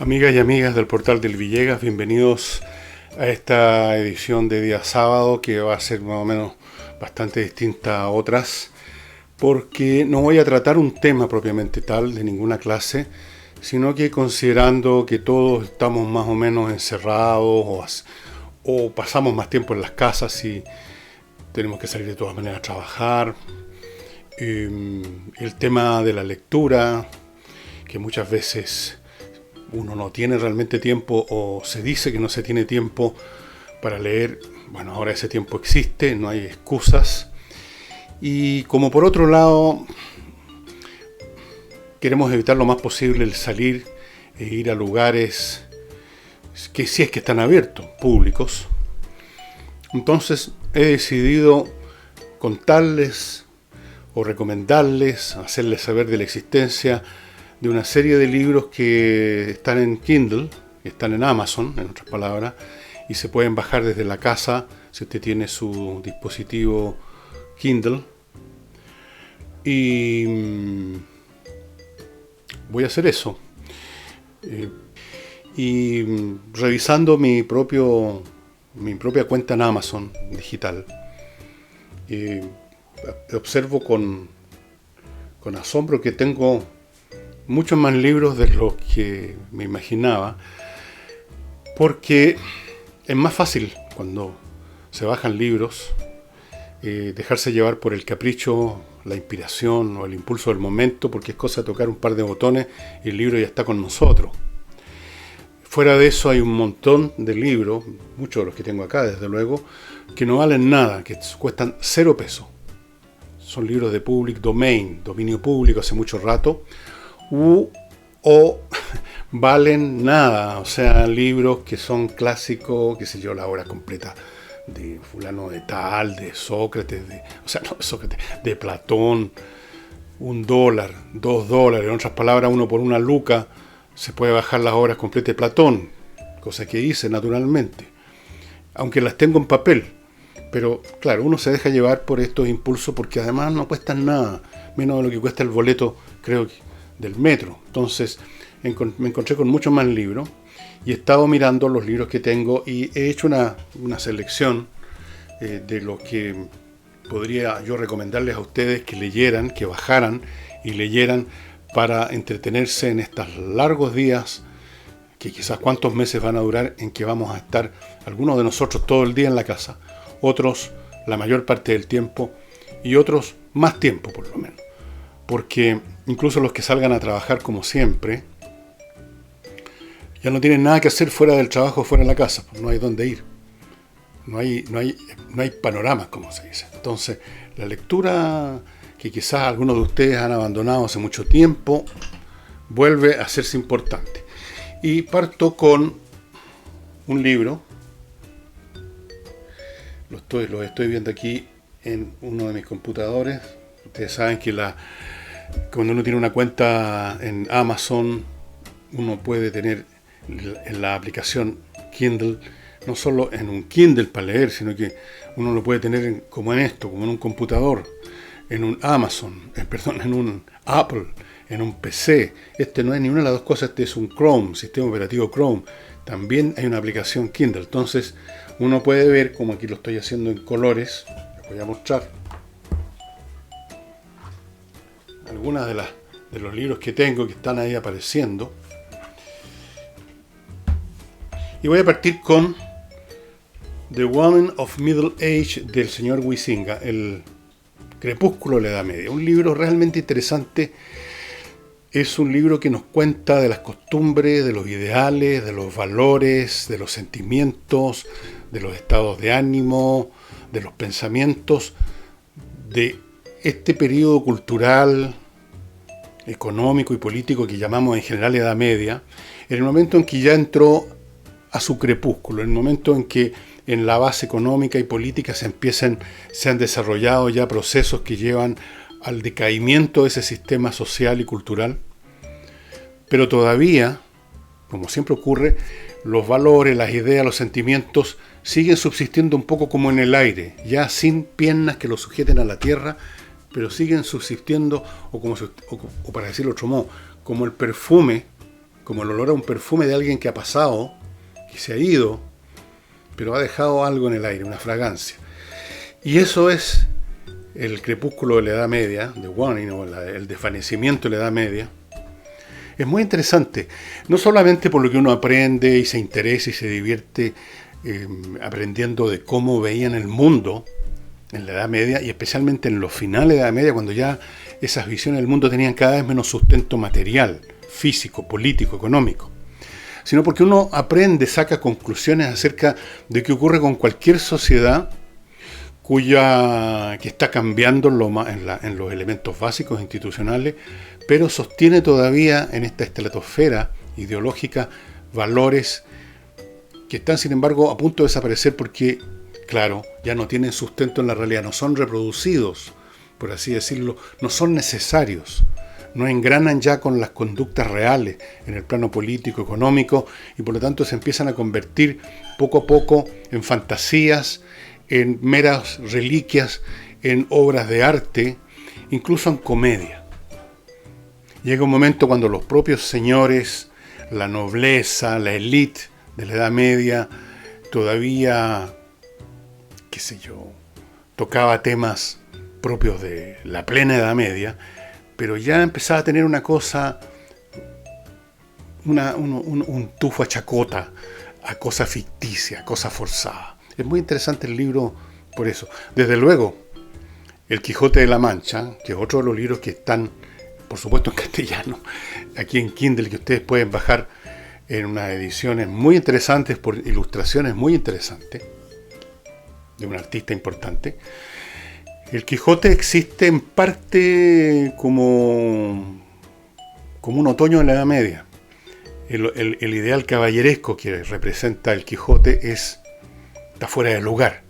Amigas y amigas del portal del Villegas, bienvenidos a esta edición de día sábado que va a ser más o menos bastante distinta a otras, porque no voy a tratar un tema propiamente tal de ninguna clase, sino que considerando que todos estamos más o menos encerrados o pasamos más tiempo en las casas y tenemos que salir de todas maneras a trabajar, el tema de la lectura, que muchas veces uno no tiene realmente tiempo o se dice que no se tiene tiempo para leer. Bueno, ahora ese tiempo existe, no hay excusas. Y como por otro lado, queremos evitar lo más posible el salir e ir a lugares que si es que están abiertos, públicos. Entonces he decidido contarles o recomendarles, hacerles saber de la existencia de una serie de libros que están en Kindle, que están en Amazon, en otras palabras, y se pueden bajar desde la casa si usted tiene su dispositivo Kindle. Y voy a hacer eso. Y revisando mi propia cuenta en Amazon digital, observo con asombro que tengo muchos más libros de los que me imaginaba, porque es más fácil cuando se bajan libros dejarse llevar por el capricho, la inspiración o el impulso del momento, porque es cosa de tocar un par de botones y el libro ya está con nosotros. Fuera de eso hay un montón de libros, muchos de los que tengo acá desde luego, que no valen nada, que cuestan 0 pesos. Son libros de public domain, dominio público hace mucho rato, o valen nada, o sea, libros que son clásicos, qué sé yo, la obra completa de fulano de tal, de Sócrates, de Platón, $1, $2, en otras palabras, uno por una luca se puede bajar las obras completas de Platón, cosa que hice naturalmente, aunque las tengo en papel, pero claro, uno se deja llevar por estos impulsos porque además no cuestan nada, menos de lo que cuesta el boleto, creo que del metro. Entonces me encontré con muchos más libros y he estado mirando los libros que tengo y he hecho una selección de lo que podría yo recomendarles a ustedes que leyeran, que bajaran y leyeran para entretenerse en estos largos días, que quizás cuántos meses van a durar, en que vamos a estar algunos de nosotros todo el día en la casa, otros la mayor parte del tiempo y otros más tiempo por lo menos. Porque incluso los que salgan a trabajar como siempre, ya no tienen nada que hacer fuera del trabajo, fuera de la casa, pues no hay dónde ir. No hay panoramas, como se dice. Entonces, la lectura que quizás algunos de ustedes han abandonado hace mucho tiempo, vuelve a hacerse importante. Y parto con un libro, lo estoy viendo aquí en uno de mis computadores. Ustedes saben que cuando uno tiene una cuenta en Amazon, uno puede tener en la aplicación Kindle, no solo en un Kindle para leer, sino que uno lo puede tener como en un computador, en un en un Apple, en un PC. Este no es ni una de las dos cosas, este es un Chrome, sistema operativo Chrome. También hay una aplicación Kindle. Entonces uno puede ver, como aquí lo estoy haciendo en colores, les voy a mostrar algunas de los libros que tengo que están ahí apareciendo. Y voy a partir con The Woman of Middle Age del señor Huizinga, El Crepúsculo de la Edad Media. Un libro realmente interesante. Es un libro que nos cuenta de las costumbres, de los ideales, de los valores, de los sentimientos, de los estados de ánimo, de los pensamientos, de este periodo cultural, económico y político que llamamos en general Edad Media, en el momento en que ya entró a su crepúsculo, en el momento en que en la base económica y política se han desarrollado ya procesos que llevan al decaimiento de ese sistema social y cultural, pero todavía, como siempre ocurre, los valores, las ideas, los sentimientos siguen subsistiendo un poco como en el aire, ya sin piernas que los sujeten a la tierra, pero siguen subsistiendo, o para decirlo de otro modo, como el perfume como el olor a un perfume de alguien que ha pasado, que se ha ido, pero ha dejado algo en el aire, una fragancia. Y eso es el crepúsculo de la Edad Media, de Waning, o el desvanecimiento de la Edad Media. Es muy interesante, no solamente por lo que uno aprende y se interesa y se divierte aprendiendo de cómo veían el mundo en la Edad Media, y especialmente en los finales de la Edad Media, cuando ya esas visiones del mundo tenían cada vez menos sustento material, físico, político, económico, sino porque uno aprende, saca conclusiones acerca de qué ocurre con cualquier sociedad que está cambiando en los elementos básicos institucionales, pero sostiene todavía en esta estratosfera ideológica valores que están, sin embargo, a punto de desaparecer porque, claro, ya no tienen sustento en la realidad, no son reproducidos, por así decirlo, no son necesarios, no engranan ya con las conductas reales en el plano político, económico, y por lo tanto se empiezan a convertir poco a poco en fantasías, en meras reliquias, en obras de arte, incluso en comedia. Llega un momento cuando los propios señores, la nobleza, la élite de la Edad Media, todavía, qué sé yo, tocaba temas propios de la plena Edad Media, pero ya empezaba a tener una cosa, un tufo a chacota, a cosa ficticia, a cosa forzada. Es muy interesante el libro por eso. Desde luego, El Quijote de la Mancha, que es otro de los libros que están, por supuesto, en castellano, aquí en Kindle, que ustedes pueden bajar en unas ediciones muy interesantes, por ilustraciones muy interesantes, de un artista importante. El Quijote existe en parte como un otoño de la Edad Media. El ideal caballeresco que representa el Quijote está fuera de lugar.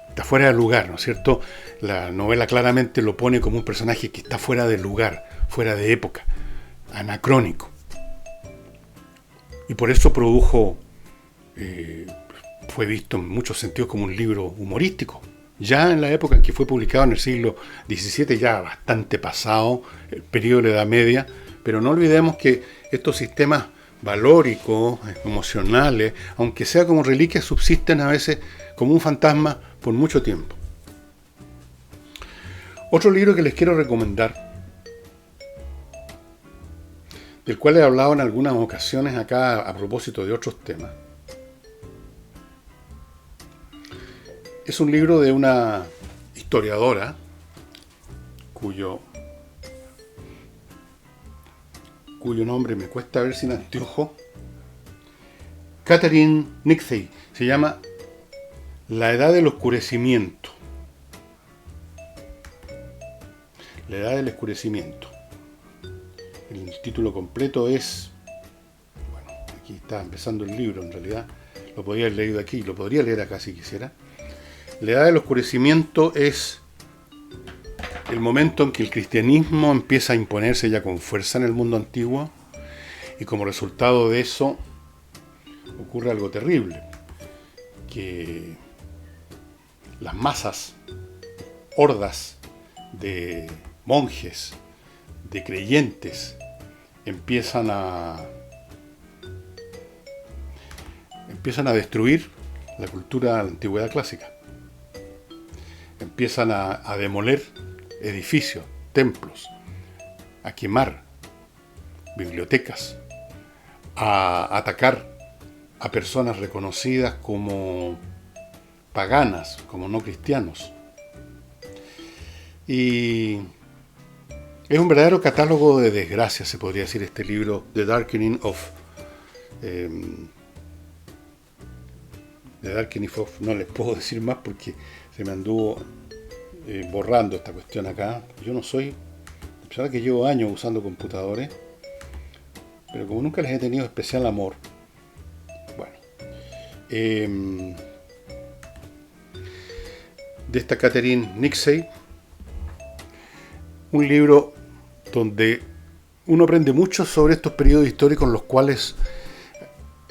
Está fuera de lugar, ¿no es cierto? La novela claramente lo pone como un personaje que está fuera de lugar, fuera de época, anacrónico. Y por eso fue visto en muchos sentidos como un libro humorístico. Ya en la época en que fue publicado, en el siglo XVII, ya bastante pasado el periodo de la Edad Media, pero no olvidemos que estos sistemas valóricos, emocionales, aunque sea como reliquias, subsisten a veces como un fantasma por mucho tiempo. Otro libro que les quiero recomendar, del cual he hablado en algunas ocasiones acá a propósito de otros temas, es un libro de una historiadora cuyo nombre me cuesta ver sin anteojo, Catherine Nixey. Se llama La Edad del Oscurecimiento. La Edad del Oscurecimiento. El título completo es, bueno, aquí está empezando el libro en realidad, lo podría haber leído aquí, lo podría leer acá si quisiera. La Edad del Oscurecimiento es el momento en que el cristianismo empieza a imponerse ya con fuerza en el mundo antiguo, y como resultado de eso ocurre algo terrible, que las masas, hordas de monjes, de creyentes, empiezan a destruir la cultura de la antigüedad clásica. Empiezan a demoler edificios, templos, a quemar bibliotecas, a atacar a personas reconocidas como paganas, como no cristianos. Y es un verdadero catálogo de desgracias, se podría decir, este libro, The Darkening of... no les puedo decir más porque se me anduvo borrando esta cuestión acá. Yo no soy, a pesar de que llevo años usando computadores, pero como nunca les he tenido especial amor, bueno, de esta Catherine Nixey, un libro donde uno aprende mucho sobre estos periodos históricos en los cuales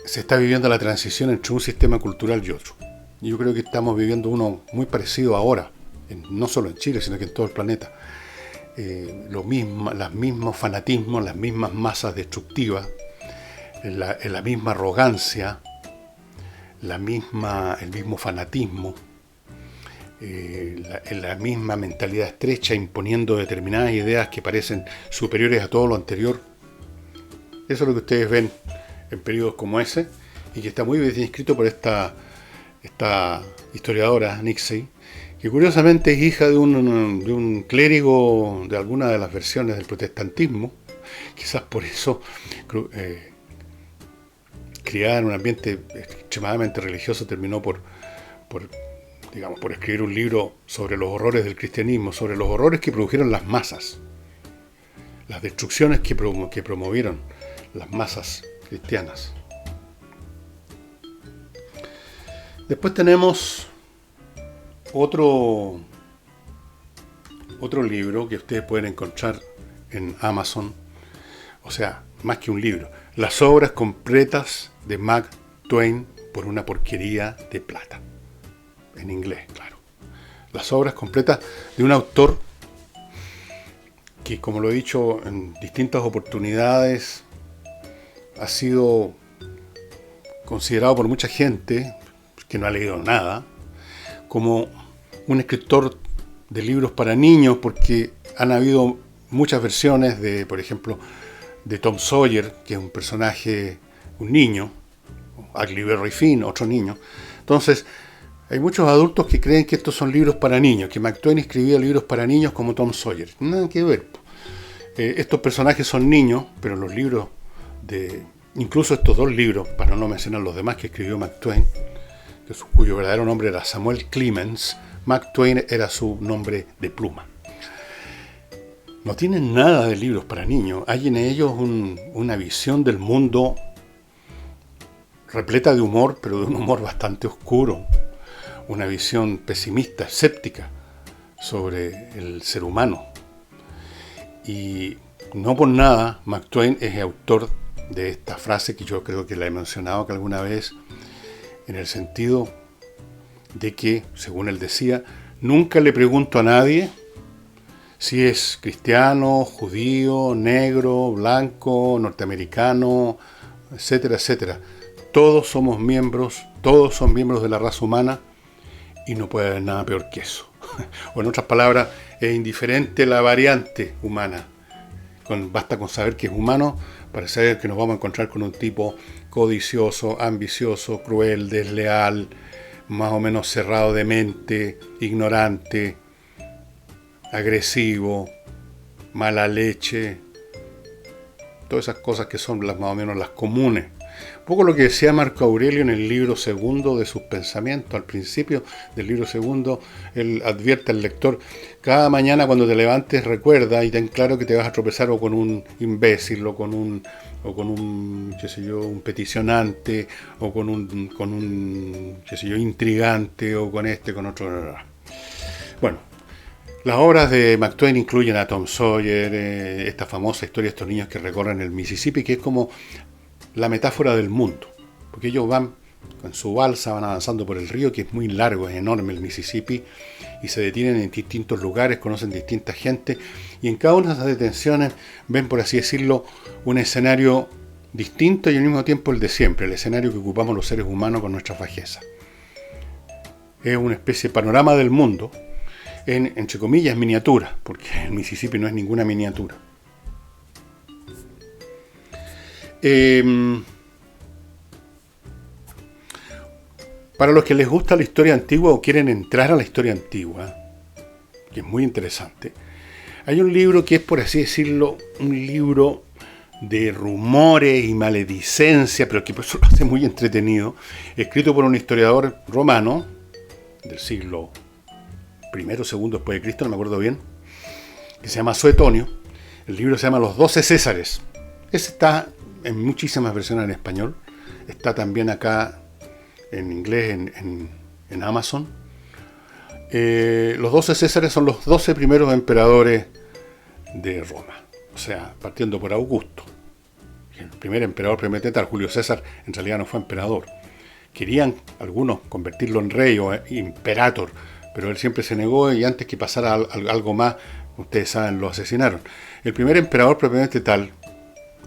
se está viviendo la transición entre un sistema cultural y otro. Y yo creo que estamos viviendo uno muy parecido ahora, no solo en Chile, sino que en todo el planeta. Los mismos fanatismos, las mismas masas destructivas, en la misma arrogancia, el mismo fanatismo, en la misma mentalidad estrecha, imponiendo determinadas ideas que parecen superiores a todo lo anterior. Eso es lo que ustedes ven en periodos como ese, y que está muy bien descrito por esta historiadora, Nixey, que curiosamente es hija de un clérigo de alguna de las versiones del protestantismo. Quizás por eso, criada en un ambiente extremadamente religioso, terminó por escribir un libro sobre los horrores del cristianismo, sobre los horrores que produjeron las masas, las destrucciones que promovieron las masas cristianas. Después tenemos otro libro que ustedes pueden encontrar en Amazon, o sea, más que un libro, Las obras completas de Mark Twain por una porquería de plata. En inglés, claro. Las obras completas de un autor que, como lo he dicho en distintas oportunidades, ha sido considerado por mucha gente que no ha leído nada como un escritor de libros para niños, porque han habido muchas versiones de, por ejemplo, de Tom Sawyer, que es un personaje, un niño, Huckleberry Finn, otro niño. Entonces, hay muchos adultos que creen que estos son libros para niños, que Mark Twain escribía libros para niños como Tom Sawyer. Nada que ver. Estos personajes son niños, pero los libros incluso estos dos libros, para no mencionar los demás que escribió Mark Twain, cuyo verdadero nombre era Samuel Clemens, Mark Twain era su nombre de pluma. No tienen nada de libros para niños. Hay en ellos una visión del mundo repleta de humor, pero de un humor bastante oscuro. Una visión pesimista, escéptica sobre el ser humano. Y no por nada, Mark Twain es el autor de esta frase que yo creo que la he mencionado que alguna vez, en el sentido de que, según él decía, nunca le pregunto a nadie si es cristiano, judío, negro, blanco, norteamericano, etcétera, etcétera. Todos son miembros de la raza humana y no puede haber nada peor que eso. O en otras palabras, es indiferente la variante humana. Basta con saber que es humano para saber que nos vamos a encontrar con un tipo codicioso, ambicioso, cruel, desleal, más o menos cerrado de mente, ignorante, agresivo, mala leche, todas esas cosas que son más o menos las comunes. Un poco lo que decía Marco Aurelio en el libro segundo de sus pensamientos. Al principio del libro segundo, él advierte al lector: cada mañana cuando te levantes recuerda y ten claro que te vas a tropezar o con un imbécil, o con un peticionante, o con un intrigante, o con otro. Bueno, las obras de Mark Twain incluyen a Tom Sawyer, esta famosa historia de estos niños que recorren el Mississippi, que es como la metáfora del mundo, porque ellos van con su balsa, van avanzando por el río, que es muy largo, es enorme el Mississippi, y se detienen en distintos lugares, conocen distintas gente, y en cada una de esas detenciones ven, por así decirlo, un escenario distinto y al mismo tiempo el de siempre, el escenario que ocupamos los seres humanos con nuestras bajezas. Es una especie de panorama del mundo, entre comillas, miniatura, porque el Mississippi no es ninguna miniatura. Para los que les gusta la historia antigua o quieren entrar a la historia antigua, que es muy interesante, hay un libro que es, por así decirlo, un libro de rumores y maledicencia, pero que por eso lo hace muy entretenido, escrito por un historiador romano del siglo I o II después de Cristo, no me acuerdo bien, que se llama Suetonio. El libro se llama Los 12 Césares. Ese está en muchísimas versiones en español. Está también acá en inglés en Amazon. Los 12 Césares son los 12 primeros emperadores de Roma. O sea, partiendo por Augusto. El primer emperador premeditado, Julio César, en realidad no fue emperador. Querían algunos convertirlo en rey o imperator, pero él siempre se negó, y antes que pasara algo más, ustedes saben, lo asesinaron. El primer emperador propiamente tal,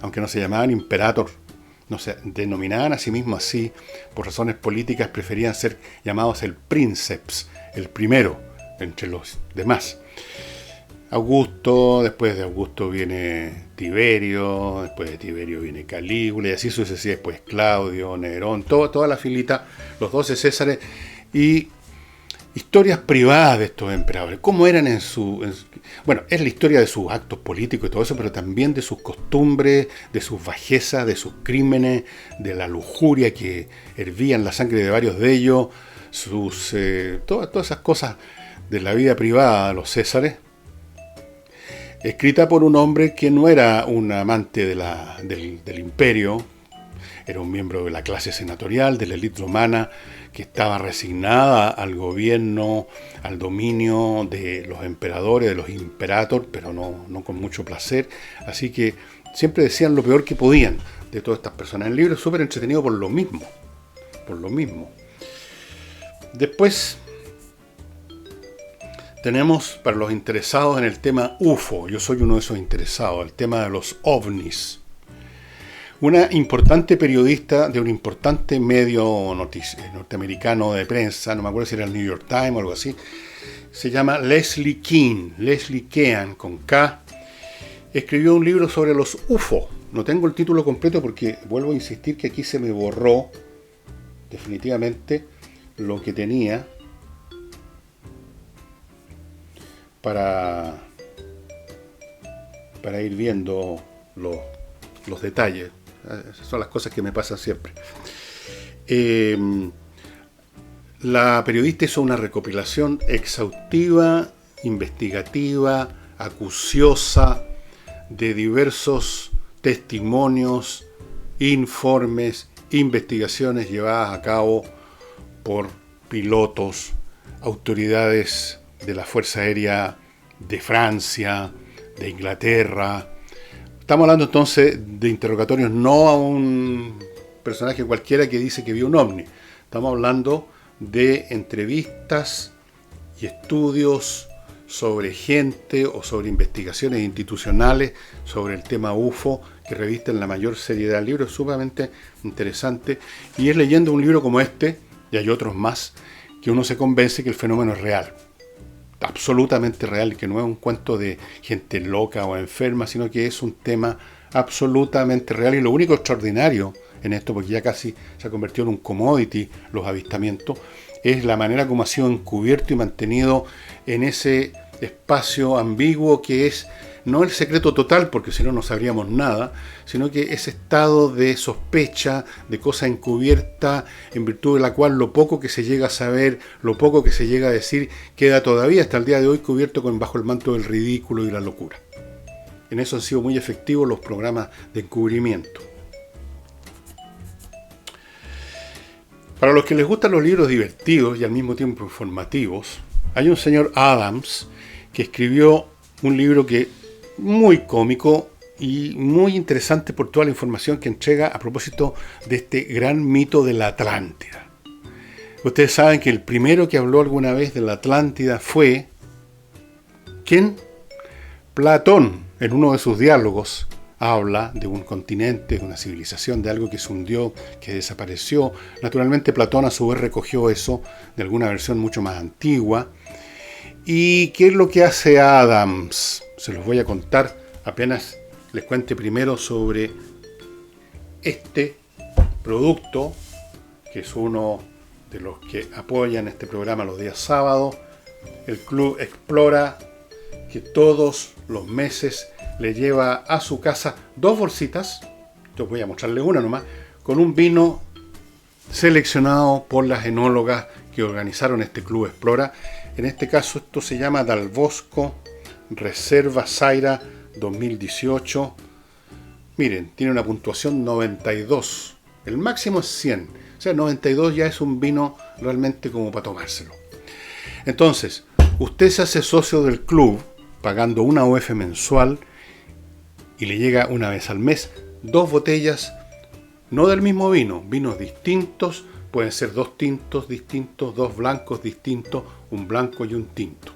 aunque no se llamaban imperator, no se denominaban a sí mismos así, por razones políticas preferían ser llamados el princeps, el primero entre los demás. Augusto, después de Augusto viene Tiberio, después de Tiberio viene Calígula, y así sucesivamente, después Claudio, Nerón, toda la filita, los 12 Césares, y historias privadas de estos emperadores, cómo eran bueno, es la historia de sus actos políticos y todo eso, pero también de sus costumbres, de sus bajezas, de sus crímenes, de la lujuria que hervía en la sangre de varios de ellos, todas esas cosas de la vida privada de los Césares, escrita por un hombre que no era un amante del imperio, era un miembro de la clase senatorial, de la élite romana, que estaba resignada al gobierno, al dominio de los emperadores, de los imperator, pero no con mucho placer. Así que siempre decían lo peor que podían de todas estas personas. El libro es súper entretenido por lo mismo. Después tenemos para los interesados en el tema UFO, yo soy uno de esos interesados, el tema de los ovnis. Una importante periodista de un importante medio norteamericano de prensa, no me acuerdo si era el New York Times o algo así, se llama Leslie Kean, con K, escribió un libro sobre los UFO. No tengo el título completo porque vuelvo a insistir que aquí se me borró definitivamente lo que tenía para ir viendo los detalles. Esas son las cosas que me pasan siempre. La periodista hizo una recopilación exhaustiva, investigativa, acuciosa, de diversos testimonios, informes, investigaciones llevadas a cabo por pilotos, autoridades de la Fuerza Aérea de Francia, de Inglaterra. Estamos hablando entonces de interrogatorios no a un personaje cualquiera que dice que vio un ovni. Estamos hablando de entrevistas y estudios sobre gente o sobre investigaciones institucionales sobre el tema UFO que revisten la mayor seriedad. El libro es sumamente interesante y es leyendo un libro como este, y hay otros más, que uno se convence que el fenómeno es real. Absolutamente real, que no es un cuento de gente loca o enferma, sino que es un tema absolutamente real. Y lo único extraordinario en esto, porque ya casi se ha convertido en un commodity los avistamientos, es la manera como ha sido encubierto y mantenido en ese espacio ambiguo que es no el secreto total, porque si no sabríamos nada, sino que ese estado de sospecha, de cosa encubierta, en virtud de la cual lo poco que se llega a saber, lo poco que se llega a decir, queda todavía hasta el día de hoy cubierto bajo el manto del ridículo y la locura. En eso han sido muy efectivos los programas de encubrimiento. Para los que les gustan los libros divertidos y al mismo tiempo informativos, hay un señor Adams que escribió un libro que muy cómico y muy interesante por toda la información que entrega a propósito de este gran mito de la Atlántida. Ustedes saben que el primero que habló alguna vez de la Atlántida fue... ¿quién? Platón. En uno de sus diálogos habla de un continente, de una civilización, de algo que se hundió, que desapareció. Naturalmente Platón a su vez recogió eso de alguna versión mucho más antigua. ¿Y qué es lo que hace Adams? Se los voy a contar apenas les cuente primero sobre este producto, que es uno de los que apoyan este programa los días sábados, el Club Explora, que todos los meses le lleva a su casa 2 bolsitas, yo voy a mostrarle una nomás, con un vino seleccionado por las enólogas que organizaron este Club Explora. En este caso esto se llama Dal Bosco Reserva Zaira 2018. Miren, tiene una puntuación 92. El máximo es 100. O sea, 92 ya es un vino realmente como para tomárselo. Entonces, usted se hace socio del club pagando una UF mensual y le llega una vez al mes 2 botellas, no del mismo vino, vinos distintos. Pueden ser 2 tintos distintos, 2 blancos distintos, un blanco y un tinto.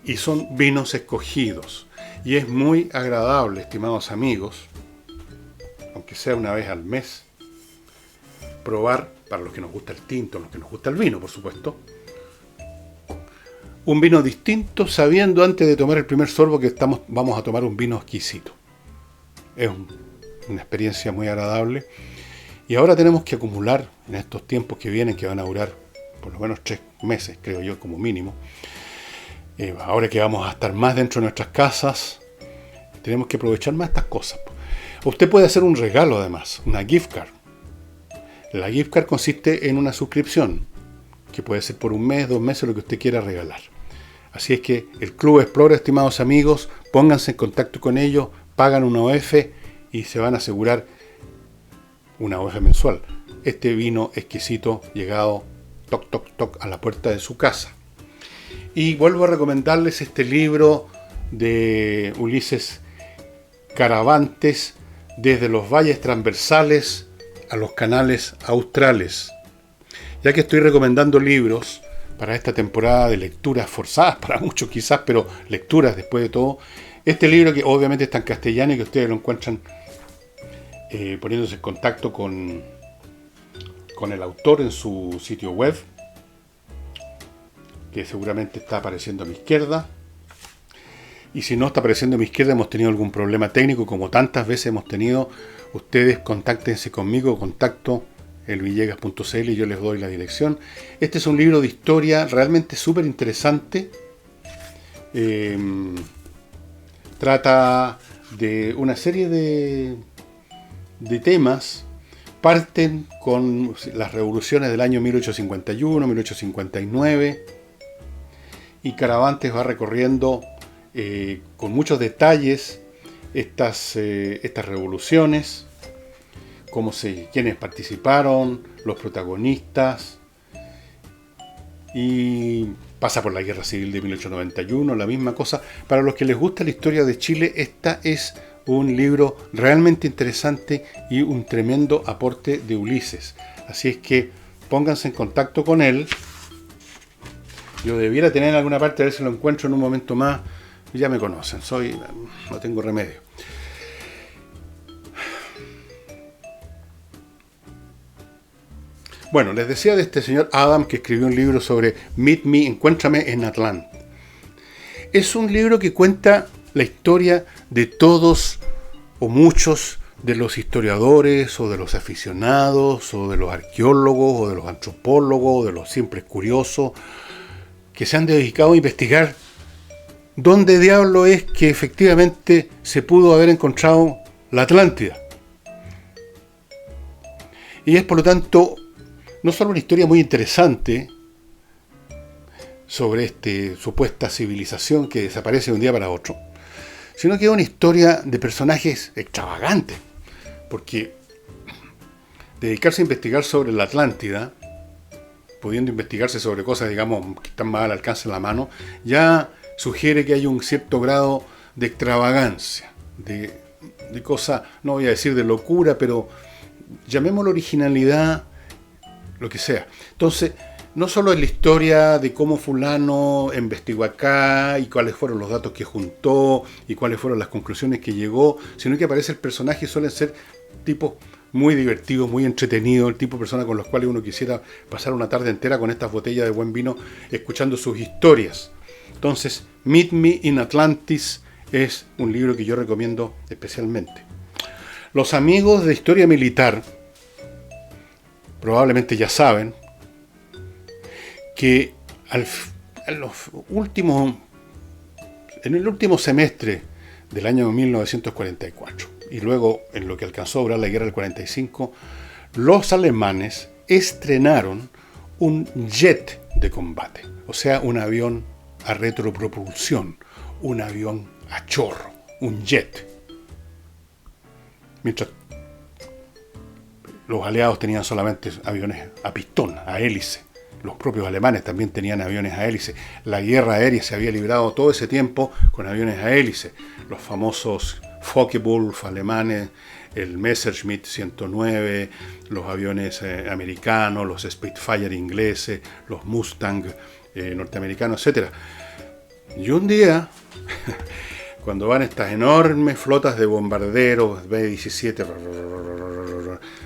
Y son vinos escogidos. Y es muy agradable, estimados amigos, aunque aunque sea una vez al mes, probar, para los que nos gusta el tinto, los que nos gusta el vino, por supuesto, un vino distinto, sabiendo antes de tomar el primer sorbo que vamos a tomar un vino exquisito. Es una experiencia muy agradable. Y ahora tenemos que acumular en estos tiempos que vienen, que van a durar por lo menos 3 meses, creo yo, como mínimo. Ahora que vamos a estar más dentro de nuestras casas, tenemos que aprovechar más estas cosas. Usted puede hacer un regalo además, una gift card. La gift card consiste en una suscripción, que puede ser por un mes, 2 meses, lo que usted quiera regalar. Así es que el Club Explora, estimados amigos, pónganse en contacto con ellos, pagan una OF y se van a asegurar una OF mensual. Este vino exquisito llegado toc, toc, toc a la puerta de su casa. Y vuelvo a recomendarles este libro de Ulises Caravantes, Desde los valles transversales a los canales australes. Ya que estoy recomendando libros para esta temporada de lecturas forzadas, para muchos quizás, pero lecturas después de todo, este libro que obviamente está en castellano y que ustedes lo encuentran poniéndose en contacto con el autor en su sitio web, que seguramente está apareciendo a mi izquierda. Y si no está apareciendo a mi izquierda, hemos tenido algún problema técnico, como tantas veces hemos tenido. Ustedes contáctense conmigo, contacto elvillegas.cl y yo les doy la dirección. Este es un libro de historia realmente súper interesante. Trata de una serie de temas. Parten con las revoluciones del año 1851, 1859, y Caravantes va recorriendo con muchos detalles estas revoluciones, quiénes participaron, los protagonistas, y pasa por la Guerra Civil de 1891, la misma cosa. Para los que les gusta la historia de Chile, esta es un libro realmente interesante y un tremendo aporte de Ulises. Así es que pónganse en contacto con él. Yo debiera tener en alguna parte, a ver si lo encuentro en un momento más. Ya me conocen, no tengo remedio. Bueno, les decía de este señor Adam, que escribió un libro sobre Meet Me, Encuéntrame en Atlanta. Es un libro que cuenta la historia de todos o muchos de los historiadores o de los aficionados o de los arqueólogos o de los antropólogos o de los siempre curiosos que se han dedicado a investigar dónde diablo es que efectivamente se pudo haber encontrado la Atlántida. Y es por lo tanto no solo una historia muy interesante sobre esta supuesta civilización que desaparece de un día para otro, sino que es una historia de personajes extravagantes, porque dedicarse a investigar sobre la Atlántida, pudiendo investigarse sobre cosas, digamos, que están más al alcance de la mano, ya sugiere que hay un cierto grado de extravagancia, de cosa, no voy a decir de locura, pero llamémoslo originalidad, lo que sea. Entonces, no solo es la historia de cómo fulano investigó acá y cuáles fueron los datos que juntó y cuáles fueron las conclusiones que llegó, sino que aparece el personaje y suelen ser tipos muy divertidos, muy entretenidos, el tipo de persona con los cuales uno quisiera pasar una tarde entera con estas botellas de buen vino escuchando sus historias. Entonces, Meet Me in Atlantis es un libro que yo recomiendo especialmente. Los amigos de historia militar probablemente ya saben que en el último semestre del año 1944 y luego en lo que alcanzó a durar la guerra del 45, los alemanes estrenaron un jet de combate, o sea, un avión a retropropulsión, un avión a chorro, un jet. Mientras los aliados tenían solamente aviones a pistón, a hélice. Los propios alemanes también tenían aviones a hélice. La guerra aérea se había librado todo ese tiempo con aviones a hélice. Los famosos Focke-Wulf alemanes, el Messerschmitt 109, los aviones americanos, los Spitfire ingleses, los Mustang norteamericanos, etc. Y un día cuando van estas enormes flotas de bombarderos B-17,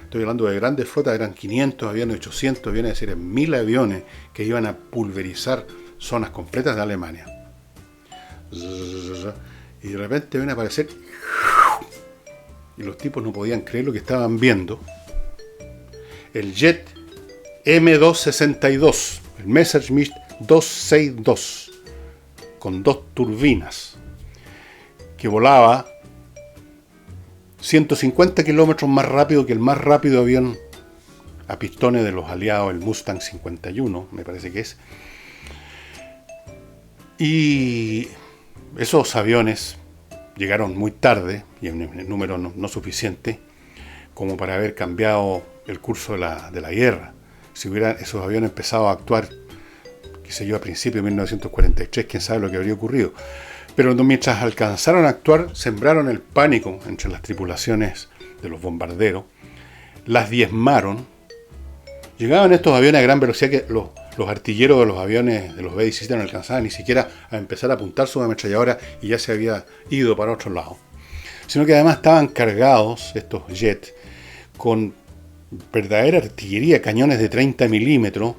estoy hablando de grandes flotas, eran 500 aviones, 800 aviones, es decir, 1000 aviones que iban a pulverizar zonas completas de Alemania. Y de repente ven aparecer, y los tipos no podían creer lo que estaban viendo, el jet M262, el Messerschmitt 262, con 2 turbinas, que volaba 150 kilómetros más rápido que el más rápido avión a pistones de los aliados, el Mustang 51, me parece que es. Y esos aviones llegaron muy tarde y en número no suficiente como para haber cambiado el curso de la guerra. Si hubieran esos aviones empezado a actuar, qué sé yo, a principios de 1943, quién sabe lo que habría ocurrido. Pero mientras alcanzaron a actuar, sembraron el pánico entre las tripulaciones de los bombarderos, las diezmaron. Llegaban estos aviones a gran velocidad que los artilleros de los aviones de los B-17 no alcanzaban ni siquiera a empezar a apuntar su ametralladora y ya se había ido para otro lado. Sino que además estaban cargados estos jets con verdadera artillería, cañones de 30 milímetros.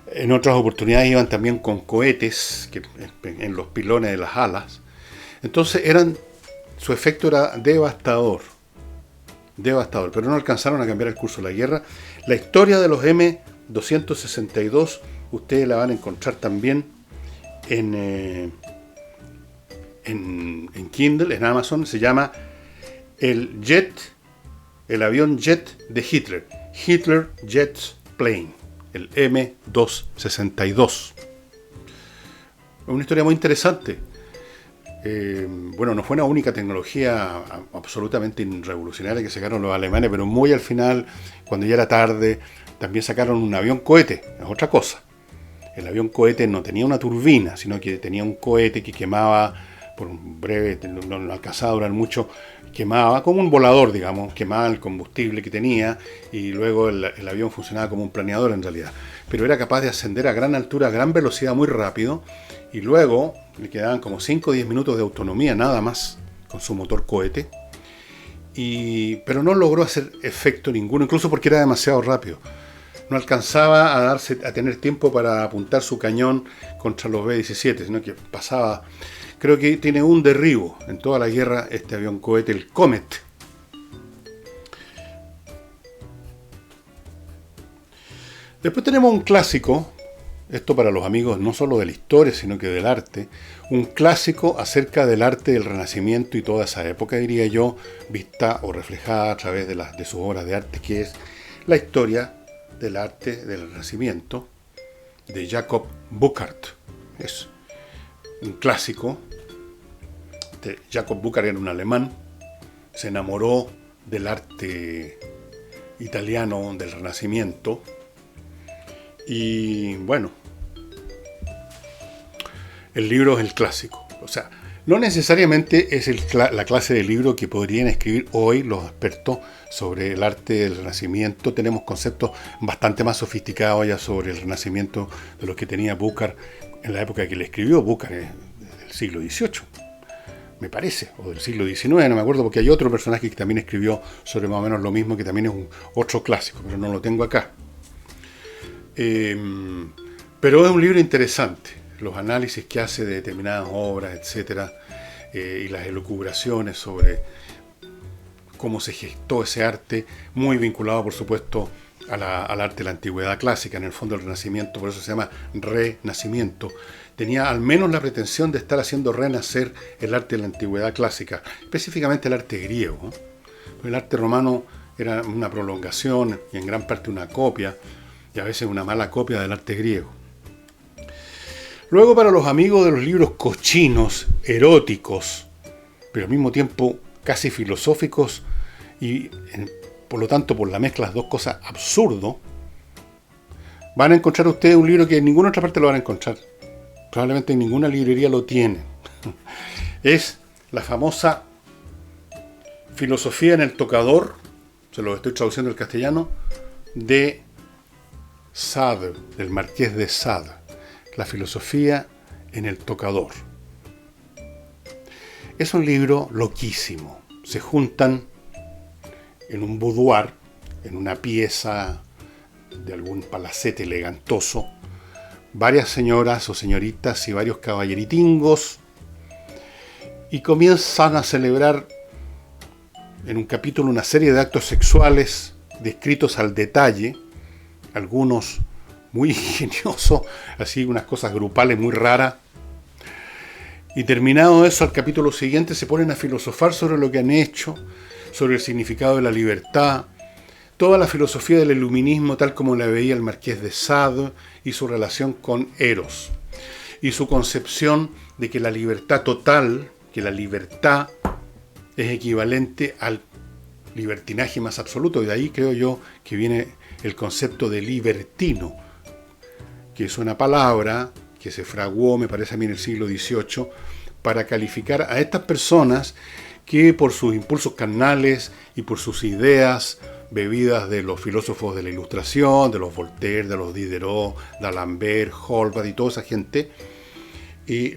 En otras oportunidades iban también con cohetes en los pilones de las alas. Entonces su efecto era devastador, pero no alcanzaron a cambiar el curso de la guerra. La historia de los M262 ustedes la van a encontrar también en Kindle, en Amazon. Se llama el avión jet de Hitler, Hitler Jet Plane, el M262. Una historia muy interesante. No fue una única tecnología absolutamente revolucionaria que sacaron los alemanes, pero muy al final, cuando ya era tarde, también sacaron un avión cohete, es otra cosa. El avión cohete no tenía una turbina, sino que tenía un cohete que quemaba por un breve, no alcanzaba a durar mucho, quemaba como un volador, digamos, quemaba el combustible que tenía y luego el avión funcionaba como un planeador en realidad. Pero era capaz de ascender a gran altura, a gran velocidad, muy rápido, y luego le quedaban como 5 o 10 minutos de autonomía nada más con su motor cohete, pero no logró hacer efecto ninguno, incluso porque era demasiado rápido. No alcanzaba a tener tiempo para apuntar su cañón contra los B-17, sino que pasaba. Creo que tiene un derribo en toda la guerra este avión cohete, el Comet. Después tenemos un clásico, esto para los amigos no solo de la historia, sino que del arte, un clásico acerca del arte del Renacimiento y toda esa época, diría yo, vista o reflejada a través de sus obras de arte, que es la historia del arte del Renacimiento de Jacob Burckhardt. Es un clásico. Jacob Burckhardt era un alemán, se enamoró del arte italiano del Renacimiento y bueno, el libro es el clásico. O sea, no necesariamente es la clase de libro que podrían escribir hoy los expertos sobre el arte del Renacimiento. Tenemos conceptos bastante más sofisticados ya sobre el Renacimiento de los que tenía Burckhardt en la época que le escribió. Burckhardt del siglo XVIII, me parece, o del siglo XIX, no me acuerdo, porque hay otro personaje que también escribió sobre más o menos lo mismo, que también es otro clásico, pero no lo tengo acá. Pero es un libro interesante, los análisis que hace de determinadas obras, etcétera, y las elucubraciones sobre cómo se gestó ese arte, muy vinculado, por supuesto, al arte de la antigüedad clásica, en el fondo el Renacimiento, por eso se llama Renacimiento. Tenía al menos la pretensión de estar haciendo renacer el arte de la antigüedad clásica, específicamente el arte griego. El arte romano era una prolongación y en gran parte una copia, y a veces una mala copia del arte griego. Luego, para los amigos de los libros cochinos, eróticos, pero al mismo tiempo casi filosóficos y por lo tanto por la mezcla de las dos cosas absurdo, van a encontrar ustedes un libro que en ninguna otra parte lo van a encontrar. Probablemente en ninguna librería lo tienen. Es la famosa Filosofía en el tocador, se lo estoy traduciendo al castellano, de Sade, del Marqués de Sade. La filosofía en el tocador. Es un libro loquísimo. Se juntan en un boudoir, en una pieza de algún palacete elegantoso, varias señoras o señoritas y varios caballeritingos, y comienzan a celebrar en un capítulo una serie de actos sexuales descritos al detalle, algunos muy ingeniosos, así unas cosas grupales muy raras. Y terminado eso, al capítulo siguiente se ponen a filosofar sobre lo que han hecho, sobre el significado de la libertad, toda la filosofía del iluminismo tal como la veía el Marqués de Sade y su relación con Eros, y su concepción de que la libertad total, que la libertad es equivalente al libertinaje más absoluto, y de ahí creo yo que viene el concepto de libertino, que es una palabra que se fraguó, me parece a mí, en el siglo XVIII, para calificar a estas personas que por sus impulsos carnales y por sus ideas bebidas de los filósofos de la Ilustración, de los Voltaire, de los Diderot, d'Alembert, Holbach y toda esa gente,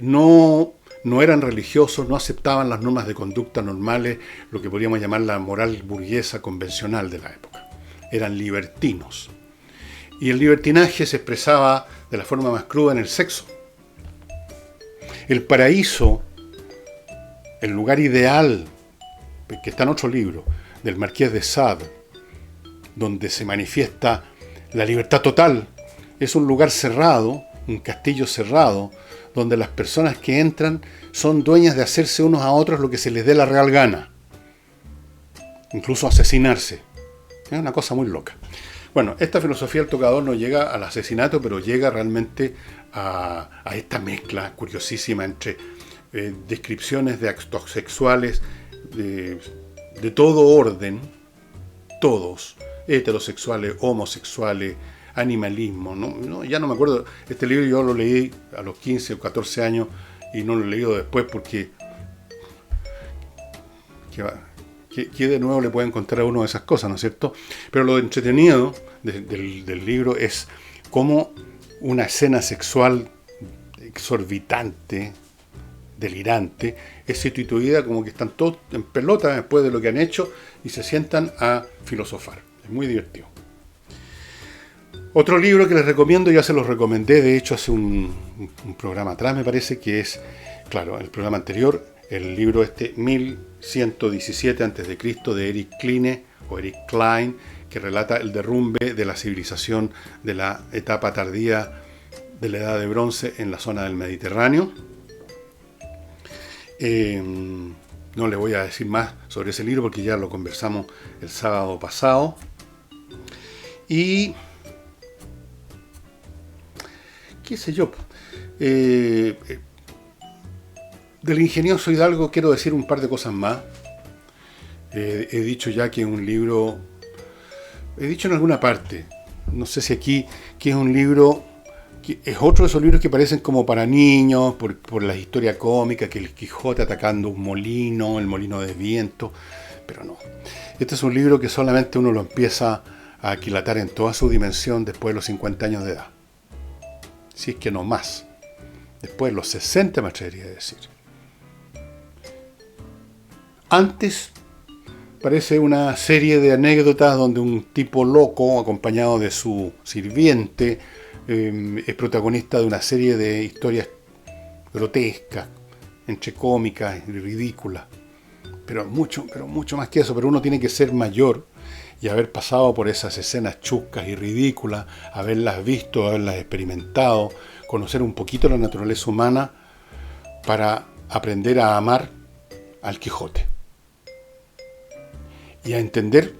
no eran religiosos, no aceptaban las normas de conducta normales, lo que podríamos llamar la moral burguesa convencional de la época. Eran libertinos. Y el libertinaje se expresaba de la forma más cruda en el sexo. El paraíso, el lugar ideal, que está en otro libro, del Marqués de Sade, donde se manifiesta la libertad total, es un lugar cerrado, un castillo cerrado, donde las personas que entran son dueñas de hacerse unos a otros lo que se les dé la real gana, incluso asesinarse. Es una cosa muy loca. Bueno, esta filosofía del tocador no llega al asesinato, pero llega realmente a esta mezcla curiosísima entre descripciones de actos sexuales de todo orden, todos, heterosexuales, homosexuales, animalismo, ya no me acuerdo. Este libro yo lo leí a los 15 o 14 años y no lo he leído después porque ¿qué de nuevo le puede encontrar a uno de esas cosas, ¿no es cierto? Pero lo entretenido del libro es cómo una escena sexual exorbitante, delirante, es sustituida como que están todos en pelota después de lo que han hecho y se sientan a filosofar. Es muy divertido. Otro libro que les recomiendo, ya se los recomendé, de hecho hace un programa atrás me parece, que es, claro, el programa anterior, el libro 1117 a.C. de Eric Klein, que relata el derrumbe de la civilización de la etapa tardía de la Edad de Bronce en la zona del Mediterráneo. No le voy a decir más sobre ese libro porque ya lo conversamos el sábado pasado. Y qué sé yo, del ingenioso Hidalgo quiero decir un par de cosas más. He dicho ya que es un libro, he dicho en alguna parte, no sé si aquí, que es un libro, que es otro de esos libros que parecen como para niños, por la historia cómica, que el Quijote atacando un molino, el molino de viento, pero no. Este es un libro que solamente uno lo empieza a aquilatar en toda su dimensión después de los 50 años de edad. Si es que no más. Después de los 60 me atrevería a decir. Antes parece una serie de anécdotas donde un tipo loco, acompañado de su sirviente, es protagonista de una serie de historias grotescas, entre cómicas y ridículas. Pero mucho más que eso. Pero uno tiene que ser mayor y haber pasado por esas escenas chuscas y ridículas, haberlas visto, haberlas experimentado, conocer un poquito la naturaleza humana para aprender a amar al Quijote y a entender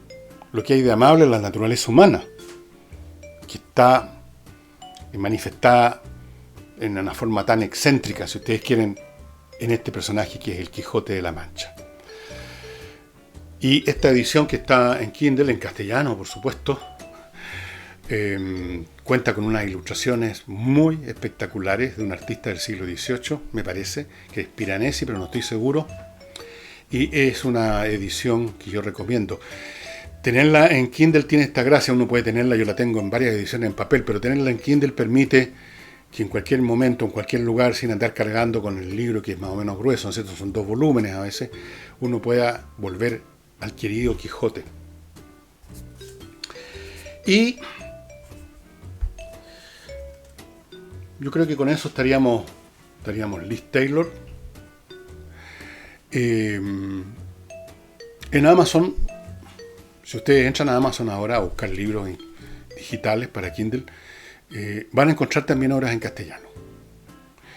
lo que hay de amable en la naturaleza humana, que está manifestada en una forma tan excéntrica, si ustedes quieren, en este personaje que es el Quijote de la Mancha. Y esta edición que está en Kindle, en castellano por supuesto, cuenta con unas ilustraciones muy espectaculares de un artista del siglo XVIII, me parece, que es Piranesi, pero no estoy seguro. Y es una edición que yo recomiendo. Tenerla en Kindle tiene esta gracia, uno puede tenerla, yo la tengo en varias ediciones en papel, pero tenerla en Kindle permite que en cualquier momento, en cualquier lugar, sin andar cargando con el libro que es más o menos grueso, ¿no es cierto? Son 2 volúmenes a veces, uno pueda volver al querido Quijote. Y yo creo que con eso estaríamos Liz Taylor. En Amazon, si ustedes entran a Amazon ahora a buscar libros digitales para Kindle, van a encontrar también obras en castellano.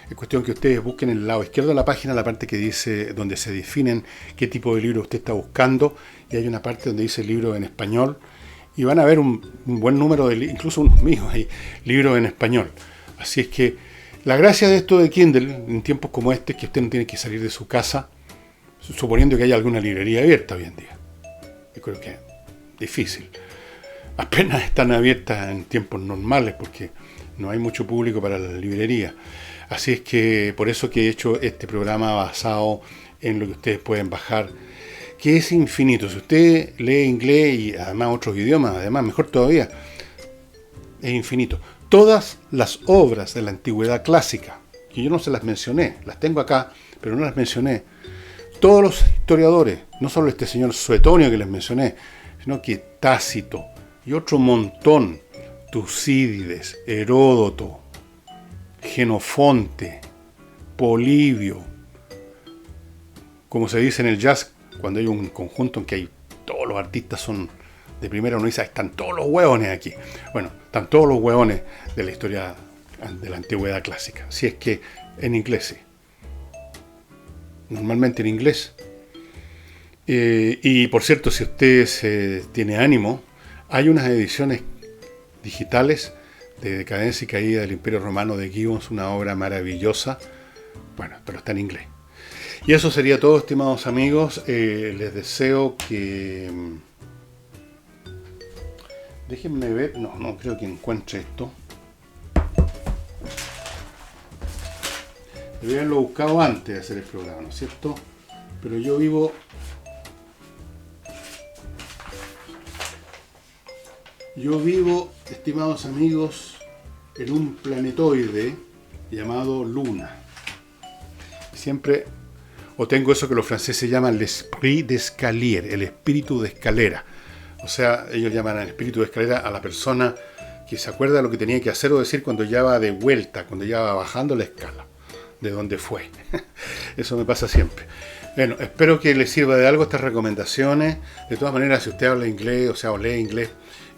Es cuestión que ustedes busquen en el lado izquierdo de la página la parte que dice, donde se definen qué tipo de libro usted está buscando, y hay una parte donde dice libro en español, y van a ver un buen número de incluso unos míos hay libros en español. Así es que la gracia de esto de Kindle, en tiempos como este, es que usted no tiene que salir de su casa, suponiendo que haya alguna librería abierta hoy en día. Yo creo que es difícil. Apenas están abiertas en tiempos normales porque no hay mucho público para la librería. Así es que por eso que he hecho este programa basado en lo que ustedes pueden bajar, que es infinito. Si usted lee inglés y además otros idiomas, además mejor todavía, es infinito. Todas las obras de la antigüedad clásica, que yo no se las mencioné, las tengo acá, pero no las mencioné. Todos los historiadores, no solo este señor Suetonio que les mencioné, sino que Tácito y otro montón, Tucídides, Heródoto, Genofonte, Polibio, como se dice en el jazz, cuando hay un conjunto en que hay todos los artistas son de primera, uno dice, están todos los hueones aquí. Bueno, están todos los hueones de la historia de la antigüedad clásica. Si es que en inglés, sí. Normalmente en inglés. Y por cierto, si usted tiene ánimo, hay unas ediciones digitales de Decadencia y Caída del Imperio Romano de Gibbons, una obra maravillosa. Bueno, pero está en inglés. Y eso sería todo, estimados amigos. Les deseo que... Déjenme ver. No creo que encuentre esto. Debí haberlo buscado antes de hacer el programa, ¿no es cierto? Pero yo vivo... estimados amigos, en un planetoide llamado Luna. Siempre... O tengo eso que los franceses llaman l'esprit d'escalier, el espíritu de escalera. O sea, ellos llaman al espíritu de escalera a la persona que se acuerda de lo que tenía que hacer o decir cuando ya va de vuelta, cuando ya va bajando la escala, de donde fue. Eso me pasa siempre. Bueno, espero que les sirva de algo estas recomendaciones. De todas maneras, si usted habla inglés, o lee inglés,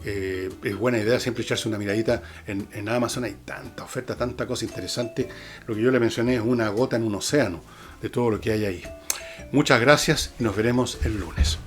es buena idea siempre echarse una miradita. En Amazon hay tanta oferta, tanta cosa interesante. Lo que yo le mencioné es una gota en un océano de todo lo que hay ahí. Muchas gracias y nos veremos el lunes.